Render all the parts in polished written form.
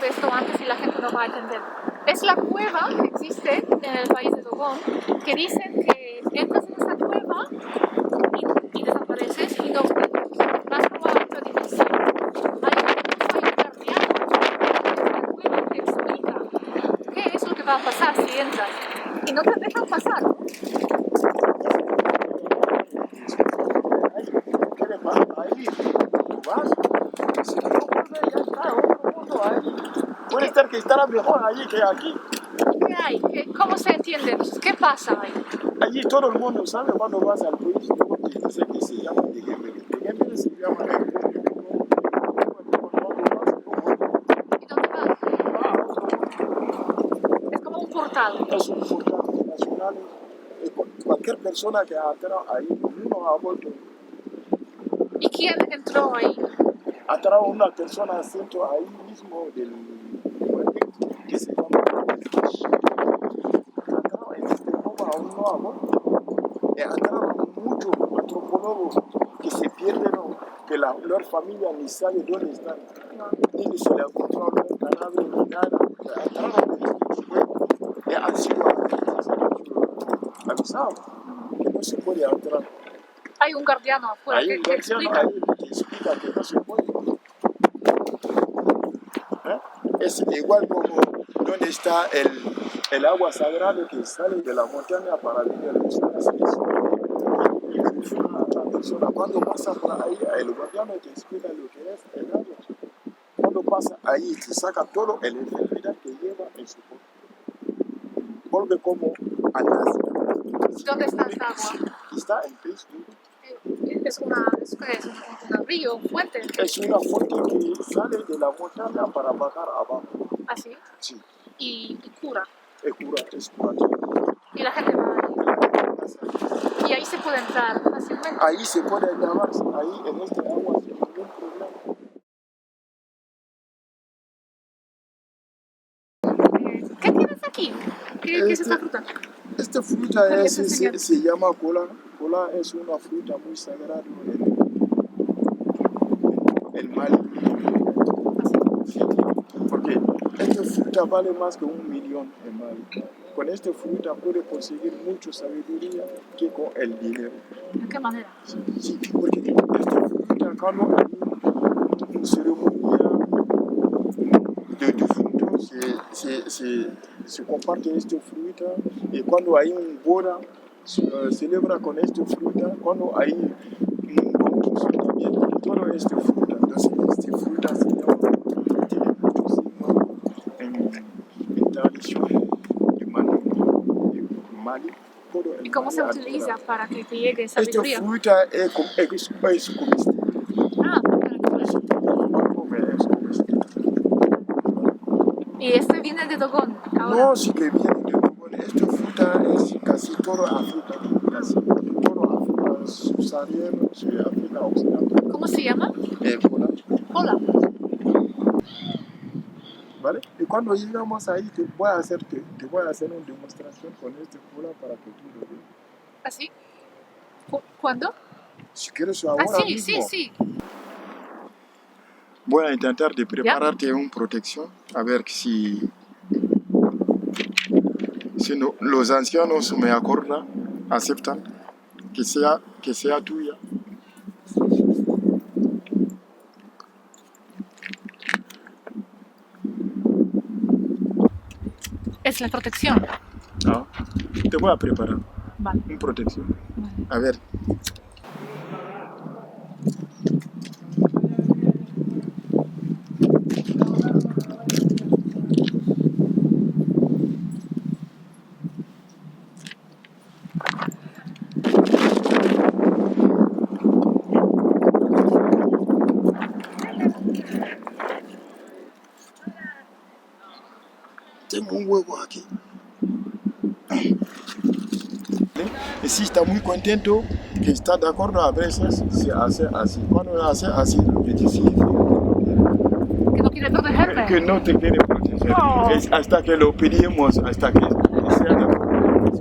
de esto antes y la gente no va a entender. Es la cueva que existe en el país de Dogon, que dicen que entras en esa cueva y desapareces y no vas como a otra dimensión. Hay un guardián en la cueva que explica qué es lo que va a pasar si entras y no te dejan pasar. ¿Qué le pasa ahí? ¿Vas? Si no vuelve, ya está, otro mundo ahí. Puede ser que estará mejor allí que aquí. ¿Qué hay? ¿Cómo se entiende? ¿Qué pasa ahí? Allí todo el mundo sabe cuando vas al país, te dice que se llama Degembele. Degembele se llama ¿Y dónde vas? Es como un portal. Es un portal nacional. Cualquier persona que ha entrado ahí, uno ha vuelto. ¿Y quién entró ahí? Ha entrado una persona centro ahí mismo del que se llama aún no ha vuelto. Ha entrado muchos antropólogos que se pierden, que la familia ni sabe dónde están. Ni se le ha encontrado un cadáver ni nada. Ha entrado y han sido avisados que no se puede entrar. Hay un guardiano afuera Hay un que guardiano explica. ahí que explica que no se puede. Es igual como donde está el agua sagrada que sale de la montaña para venir a los árboles. La persona cuando pasa por ahí, el guardiano te explica lo que es el agua. Cuando pasa ahí, te saca todo el enfermedad que lleva en su cuerpo. Vuelve como a nacer. ¿Dónde está esta agua? Está en Cristo. Es un río, un fuente. Es una fuente que sale de la montaña para bajar abajo. ¿Así? Sí. Y cura. Es cura. Y la gente va ahí. Y ahí se puede entrar fácilmente. Ahí se puede entrar, ahí en este agua sin ningún problema. ¿Qué tienes aquí? ¿Qué es esta fruta? Esta fruta se llama cola. Cola es una fruta muy sagrada en Mali. Sí, porque esta fruta vale más que 1 millón en Mali. Con esta fruta puede conseguir mucha sabiduría que con el dinero. ¿De qué manera? Sí, porque esta fruta cuando hay una ceremonia de frutos se comparte esta fruta y cuando hay un boda se celebra con esta fruta, cuando hay un bautizo también todo esta fruta. Entonces esta fruta se llama, tiene muchos signos en tradición de Mali. ¿Y cómo se utiliza para que te llegue esa Esta sabiduría? fruta es comestible. Ah, y este viene de Dogon ahora. No, sí que viene de Dogon. Esta fruta es casi todo África. Casi todo África subsahariana, África occidental. ¿Cómo se llama? Cola. Hola. ¿Vale? Y cuando llegamos ahí, te voy a hacer una demostración con esta cola para que tú lo veas. ¿Así? ¿Cuándo? Si quieres ahora mismo. Sí. Voy a intentar de prepararte una protección, a ver si los ancianos me acordan, aceptan que sea tuya. Es la protección. Ah, te voy a preparar Vale. una protección. A ver. Tengo un huevo aquí. Y si está muy contento, que está de acuerdo, a veces se hace así. Cuando hace así, me dice ¿Que no quiere protegerme? que no te quiere proteger. Oh. Es hasta que lo pedimos, hasta que sea de acuerdo.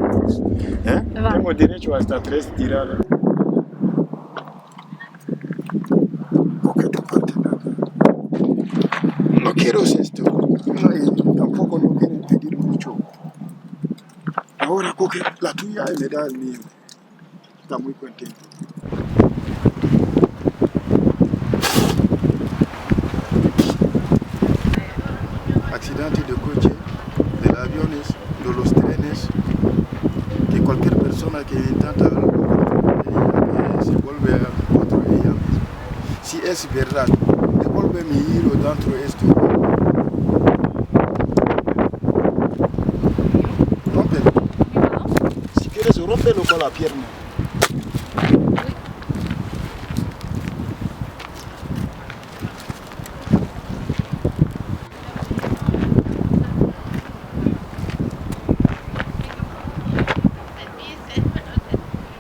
Vale. Tengo derecho hasta 3 tiradas. Ok, tu parte. No quiero esto. Y tampoco no quieren pedir mucho. Ahora coge la tuya y me da el mío. Está muy contento. Accidente de coche, de los aviones, de los trenes, que cualquier persona que intenta algo se vuelve a otro ella misma. Si es verdad, devuelve mi hilo dentro de esto. Rómpelo. Si quieres, rómpelo con la pierna.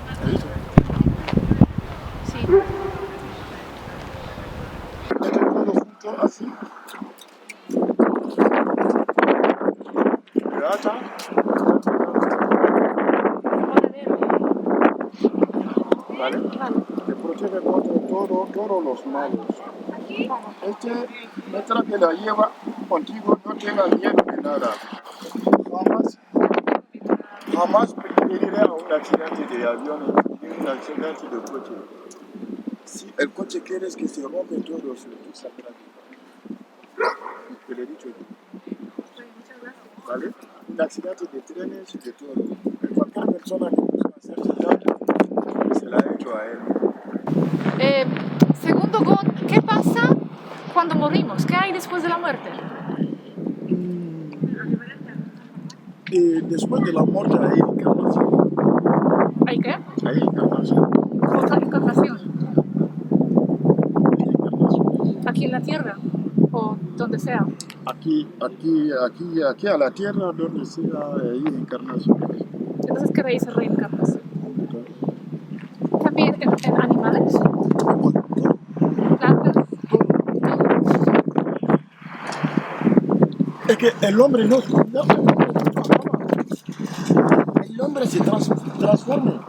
¿Has visto? Sí. Mete el codo junto así. Grata. ¿Vale? Vale. Te protege contra todos los malos. Mientras que la lleva contigo, no tenga miedo de nada. Jamás pediré a un accidente de avión ni un accidente de coche. Si el coche quieres que se rompe todo, tú sabrás. Te lo he dicho. ¿Vale? Un accidente de trenes y de todo. Cualquier persona que busca hacerse daño, se la ha hecho a él. Segundo Gon, ¿qué pasa cuando morimos? ¿Qué hay después de la muerte? Y después de la muerte hay encarnación. ¿Hay qué? Hay encarnación. Otra encarnación. Hay encarnación. Aquí en la tierra o donde sea. Aquí a la tierra, donde sea, hay encarnaciones. Entonces, ¿qué dice reencarnación? También en animales, plantas. Es que el hombre no el hombre se transforma.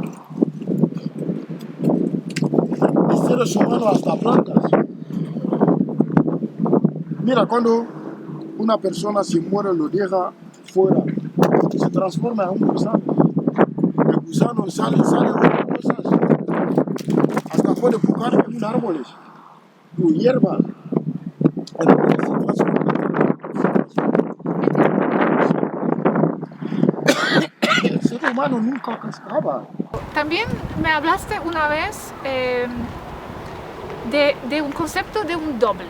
De seres humanos hasta plantas. Mira, cuando una persona se muere, lo deja fuera, se transforma en un gusano. El gusano sale otras cosas. Hasta puede buscar en un árbol o hierba. El hombre se transforma. El ser humano nunca acaba. También me hablaste una vez de un concepto de un doble.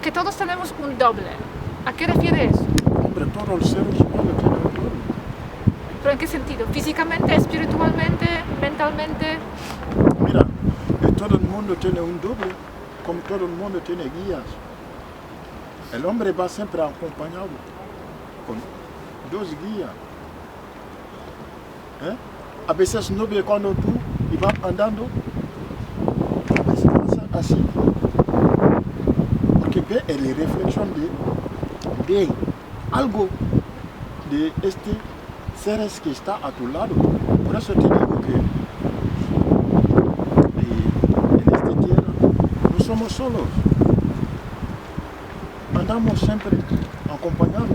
Que todos tenemos un doble. ¿A qué refieres? Hombre, todos los seres humanos tienen un doble. ¿Pero en qué sentido? ¿Físicamente, espiritualmente, mentalmente? Mira, todo el mundo tiene un doble, como todo el mundo tiene guías. El hombre va siempre acompañado con dos guías. A veces no ve cuando tú ibas andando, a veces pasa así. Porque ve la reflexión de algo de este seres que está a tu lado. Por eso te digo que en esta tierra no somos solos. Andamos siempre acompañados.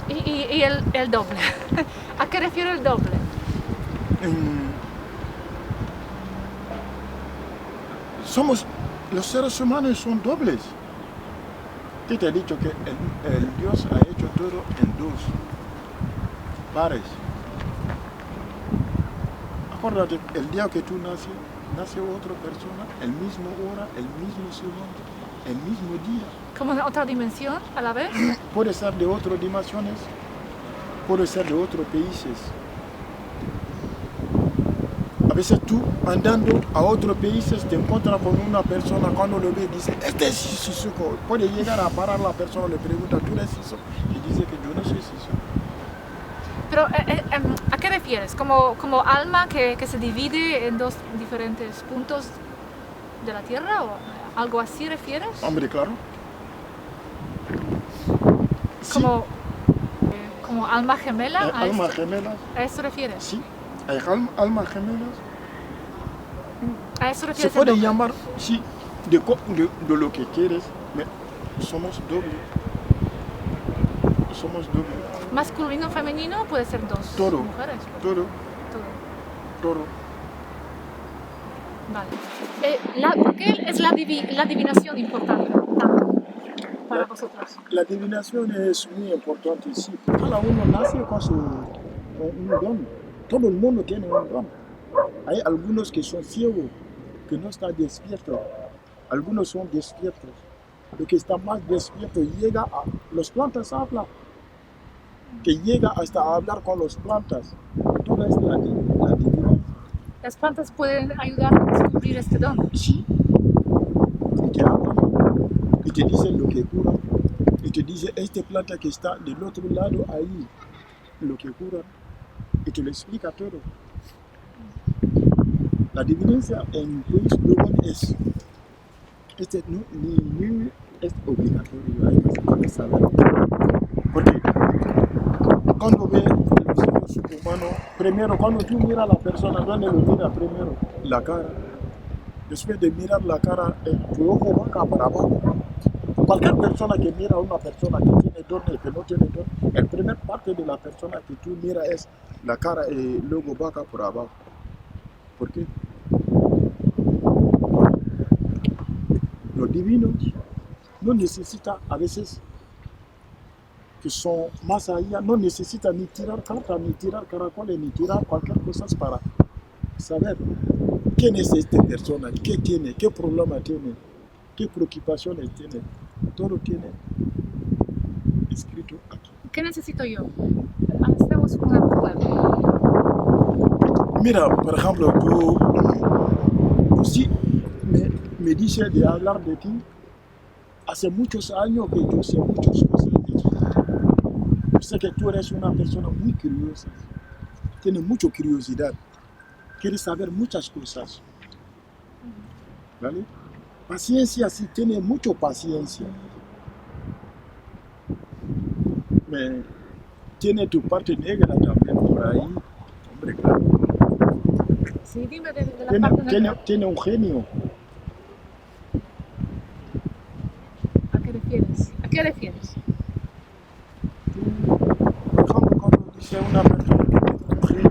Y el doble. ¿A qué refiere el doble? Los seres humanos son dobles. ¿Qué te he dicho? Que el Dios ha hecho todo en dos pares. Acuérdate, el día que tú nace otra persona, el mismo hora, el mismo segundo, el mismo día. ¿Como en otra dimensión a la vez? Puede ser de otras dimensiones, puede ser de otros países. A veces tú andando a otros países te encuentras con una persona, cuando lo ves dice, este es Sissoko. Puede llegar a parar la persona, le pregunta, ¿tú eres Sissoko? Y dice que yo no soy Sissoko. Pero, ¿a qué refieres? ¿Como alma que se divide en dos diferentes puntos de la Tierra? ¿O algo así refieres? Hombre, claro. Como alma gemela. Almas gemelas. ¿A eso refieres? Sí, hay almas gemelas. ¿A eso Se refieres? puede llamar, sí, de lo que quieres. somos doble. Somos doble. Masculino, femenino, puede ser dos Todo. mujeres. Todo, Todo. todo. Vale. ¿Por qué es la adivinación importante tanto para vosotros? La adivinación es muy importante, sí. Cada uno nace con un don. Todo el mundo tiene un don. Hay algunos que son ciegos, que no están despiertos. Algunos son despiertos. Lo que está más despierto llega a... Las plantas hablan. Que llega hasta a hablar con las plantas. Todo es la adivinación. Las plantas pueden ayudar a descubrir este don. Sí. Y te hablan. Y te dicen lo que cura. Y te dicen, esta planta que está del otro lado ahí, lo que cura. Y te lo explica todo. La divinación en país luego es ni es obligatorio, hay que saber. Porque cuando ve los seres humanos, primero cuando tú miras a la persona, ¿dónde lo mira primero? La cara. Después de mirar la cara, tu ojo va acá para abajo. Cualquier persona que mira a una persona que tiene don y que no tiene don, la primera parte de la persona que tú miras es la cara y luego va acá por abajo. ¿Por qué? Los divinos no necesitan, a veces, que son más allá, no necesitan ni tirar cartas, ni tirar caracoles, ni tirar cualquier cosa para saber quién es esta persona, qué tiene, qué problema tiene, qué preocupaciones tiene. Todo tiene escrito aquí. ¿Qué necesito yo? Hacemos una prueba. Mira, por ejemplo, tú sí me dices de hablar de ti. Hace muchos años que yo sé muchas cosas de ti. Yo sé que tú eres una persona muy curiosa. Tienes mucha curiosidad. Quieres saber muchas cosas. ¿Vale? Paciencia, sí, tienes mucha paciencia. Tiene tu parte negra también por ahí. Hombre, claro. Sí, dime de la parte negra. Tiene un genio. ¿A qué refieres? ¿A qué refieres? Por ejemplo, cuando dice una persona que tiene un genio,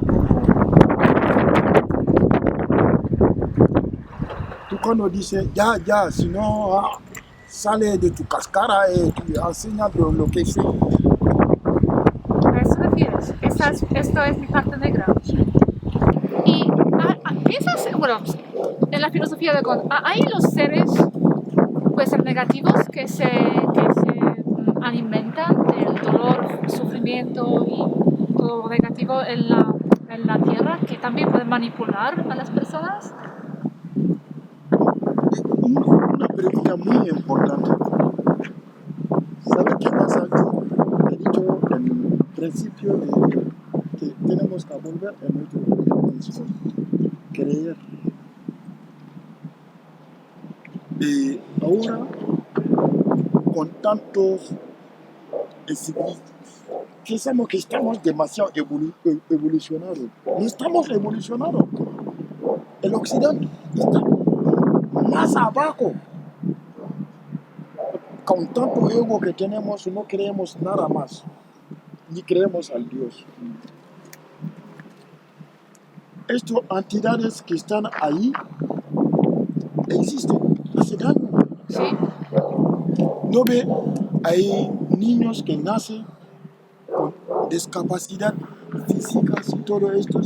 tú cuando dices ya, si no sale de tu cascara y te enseña lo que sé. ¿A eso refieres? Esto es mi parte negra. Y piensas, bueno, en la filosofía de Kant, ¿hay los seres, puede ser negativos, que se alimentan del dolor, sufrimiento y todo lo negativo en la tierra, que también pueden manipular a las personas? Una pregunta muy importante. ¿Sabes qué pasa? Yo he dicho en el principio que tenemos que volver en nuestro corazón, creer. Y ahora, con tantos pensamos que estamos demasiado evolucionados. No estamos evolucionados. El occidente está más abajo. Con tanto ego que tenemos, no creemos nada más. Ni creemos al Dios. Estas entidades que están ahí existen, hace daño. Sí. No ve, hay niños que nacen con discapacidad física y todo esto.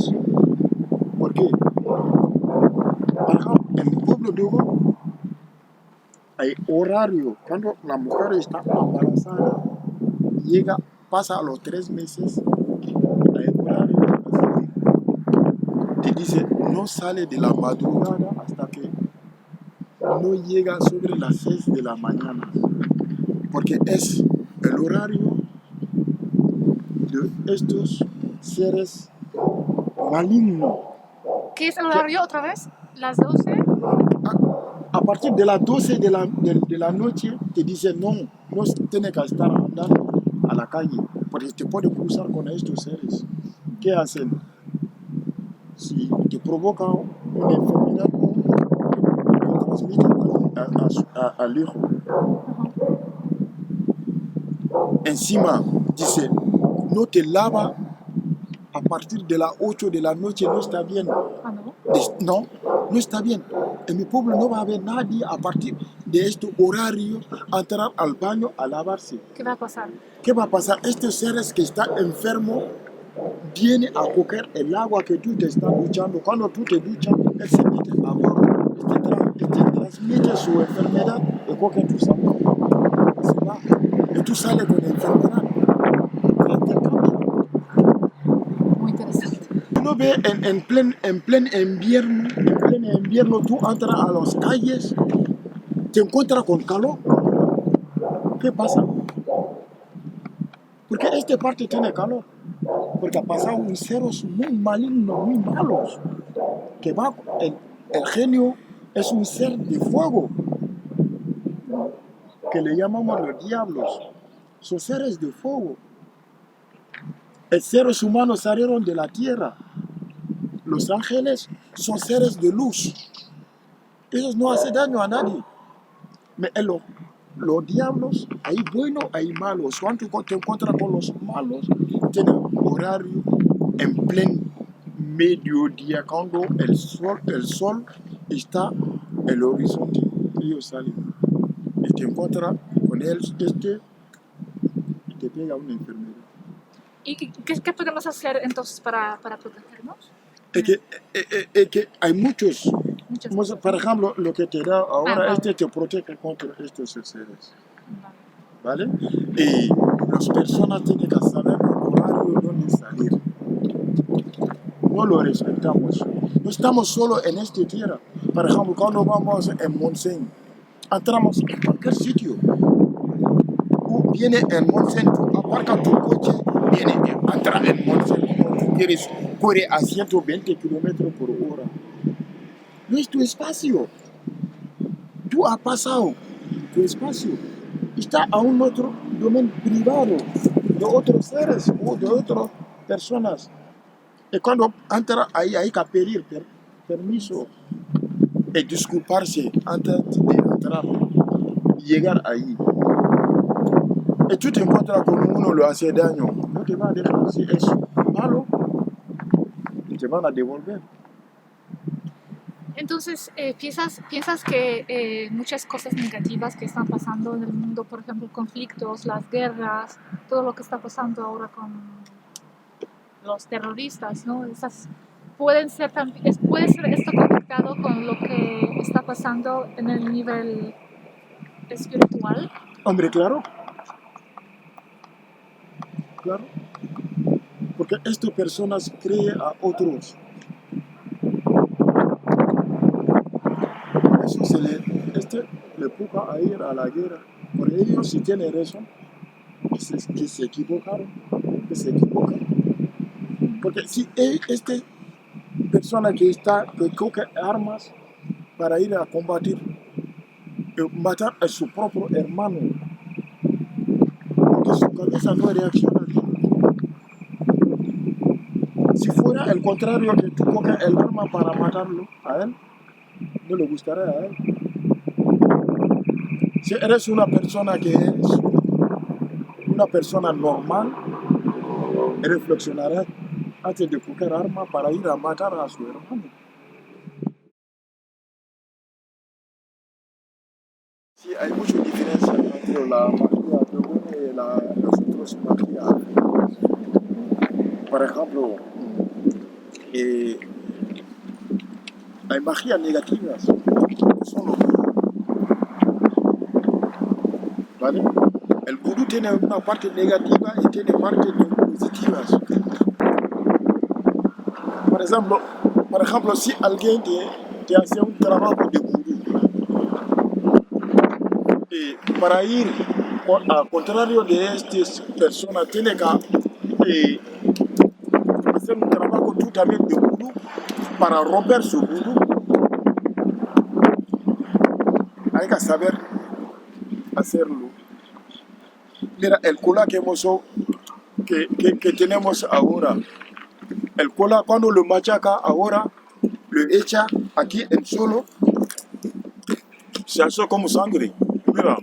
¿Por qué? Por ejemplo, en mi pueblo de Hugo hay horario. Cuando la mujer está embarazada, pasa a los 3 meses, hay horario para salir. Te dice, no sale de la madrugada hasta que no llega sobre las 6 de la mañana. Porque es el horario de estos seres malignos. ¿Qué es el horario otra vez? ¿Las 12? A partir de las 12 de la noche, te dicen no tienes que estar andando a la calle, porque te pueden cruzar con estos seres. ¿Qué hacen? Si te provoca una enfermedad, lo transmiten al hijo. encima, dice, no te lava a partir de las 8 de la noche, no está bien. Ah, ¿no? No, no está bien. En mi pueblo no va a haber nadie a partir de este horario a entrar al baño a lavarse. ¿Qué va a pasar? ¿Qué va a pasar? Estos seres que están enfermos vienen a coger el agua que tú te estás duchando. Cuando tú te duchas, él se mete abajo, te transmite su enfermedad y coge tu sangre. Se va. Y tú sales con la enfermedad. Muy interesante. Uno ve en pleno invierno, tú entras a las calles, te encuentras con calor. ¿Qué pasa? Porque esta parte tiene calor. Porque ha pasado un seres muy malignos, muy malos. Que va, el genio es un ser de fuego. Que le llamamos los diablos. Son seres de fuego. Los seres humanos salieron de la tierra. Los ángeles son seres de luz. Ellos no hacen daño a nadie. Pero los diablos, hay buenos, hay malos. Cuando te encuentras con los malos, tienen horario en pleno mediodía, cuando el sol está en el horizonte. Ellos salen. Y te encuentras con él, y te pega una enfermedad. ¿Y qué podemos hacer entonces para protegernos? Es que hay muchos. Muchas cosas. Por ejemplo, lo que te da ahora, vale. te protege contra estos seres. Vale. ¿Vale? Y las personas tienen que saber el horario donde salir. No lo respetamos. No estamos solo en esta tierra. Por ejemplo, cuando vamos en Montseny, entramos en cualquier sitio. Viene en Montseny, tú aparcas tu coche, viene, entra en Montseny, como tú quieres, corre a 120 kilómetros por hora. No es tu espacio. Tú has pasado tu espacio. Está a un otro dominio privado de otros seres o de otras personas. Y cuando entra ahí hay que pedir permiso y disculparse antes de entrar y llegar ahí. Y tú te encuentras con uno lo hace daño. No te va a dejar. Si es malo, te van a devolver. Entonces, ¿piensas que muchas cosas negativas que están pasando en el mundo, por ejemplo, conflictos, las guerras, todo lo que está pasando ahora con los terroristas, ¿no? Puede ser esto conectado con lo que está pasando en el nivel espiritual? Hombre, claro. Claro. Porque estas personas creen a otros. Eso le empuja a ir a la guerra. Por ellos, si tienen razón, que se equivocaron. Porque si esta persona que coge armas para ir a combatir, matar a su propio hermano, porque su cabeza no reacciona bien. Si fuera el contrario, que tú coges el arma para matarlo a él, no le gustaría a él. Si eres una persona que es una persona normal, reflexionará antes de coger arma para ir a matar a su hermano. Sí, hay mucha diferencia entre la magia peruana y las otras magias. Por ejemplo, hay magias negativas, que son los vudú, ¿vale? El vudú tiene una parte negativa y tiene partes positivas. Por ejemplo, si alguien te hace un trabajo de vudú, y para ir al contrario de estas personas, tiene que hacer un trabajo tú también de vudú para romper su vudú. Hay que saber hacerlo. Mira, el cola que tenemos ahora, el cola cuando lo machaca ahora, lo echa aquí en suelo, se hace como sangre. Mira.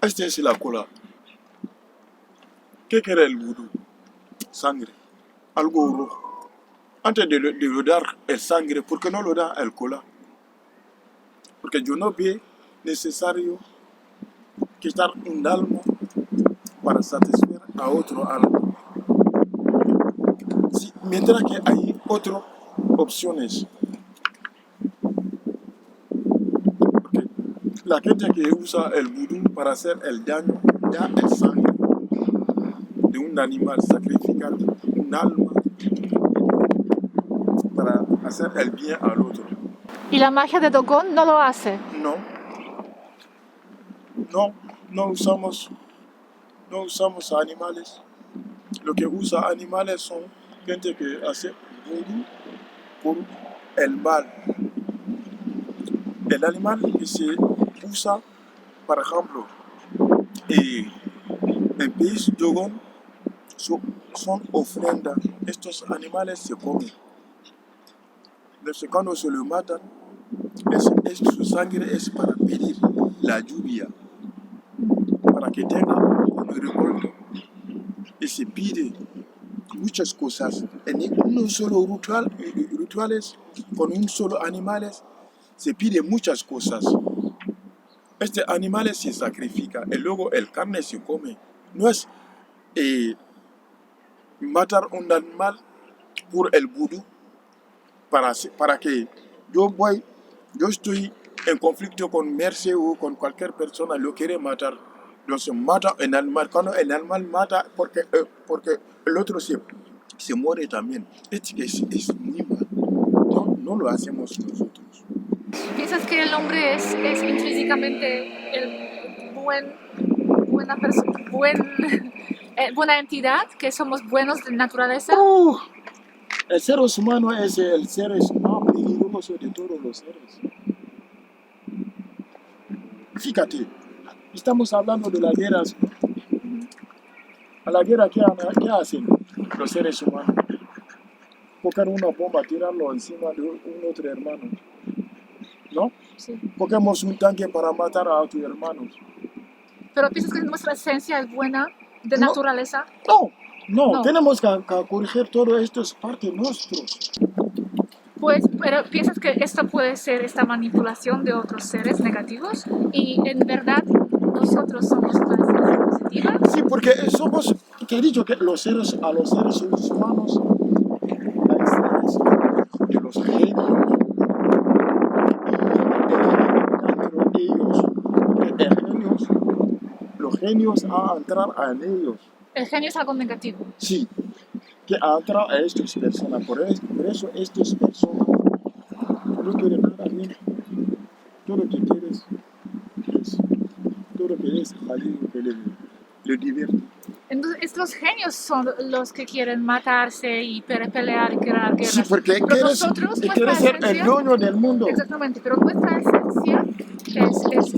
Esta es la cola. ¿Qué quiere el vudú? Sangre. Algo rojo. Antes de le dar el sangre, ¿por qué no lo da el cola? Porque yo no veo necesario quitar un alma para satisfacer a otro alma. Sí, mientras que hay otras opciones. Porque la gente que usa el vudú para hacer el daño da el sangre de un animal, sacrificar un alma para hacer el bien al otro. ¿Y la magia de Dogon no lo hace? No, no usamos animales. Lo que usa animales son gente que hace vudú por el mal. El animal que se usa, por ejemplo, en país Dogon son ofrendas. Estos animales se comen. Entonces, cuando se lo matan, su sangre es para pedir la lluvia, para que tenga un recolto. Y se pide muchas cosas. En un solo rituales, con un solo animal, se pide muchas cosas. Este animal se sacrifica y luego el carne se come. No es matar un animal por el vudú para que yo estoy en conflicto con Merce o con cualquier persona, lo quiere matar. Entonces mata el animal. Cuando el animal mata, porque el otro se muere también. Es muy mal. No lo hacemos nosotros. ¿Piensas que el hombre es intrínsecamente buena entidad, que somos buenos de naturaleza? El ser humano es el ser más peligroso de todos los seres. Fíjate, estamos hablando de las guerras. A la guerra, ¿qué hacen los seres humanos? Coger una bomba, tirarlo encima de un otro hermano. ¿No? Sí. Cogemos un tanque para matar a otros hermanos. ¿Pero piensas que nuestra esencia es buena de No. naturaleza? No, tenemos que corregir todo esto, es parte nuestro. Pues, pero ¿piensas que esto puede ser esta manipulación de otros seres negativos? ¿Y en verdad nosotros somos más positivas? Sí, porque te he dicho que a los seres humanos hay seres de los genios. Dentro de ellos, los genios a entrar en ellos. El genio es algo negativo. Sí, que entra a estas personas. Por eso estas personas no quieren nada bien. Todo lo que quieres es salir que le divierte. Entonces, estos genios son los que quieren matarse y pelear y crear guerras. Sí, porque pero nosotros, quieres ser el dueño del mundo. Exactamente, pero nuestra esencia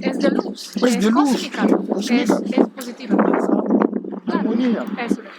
es de luz, Pues es de luz, cósmica, cósmica. es positiva. Armonía. Eso es.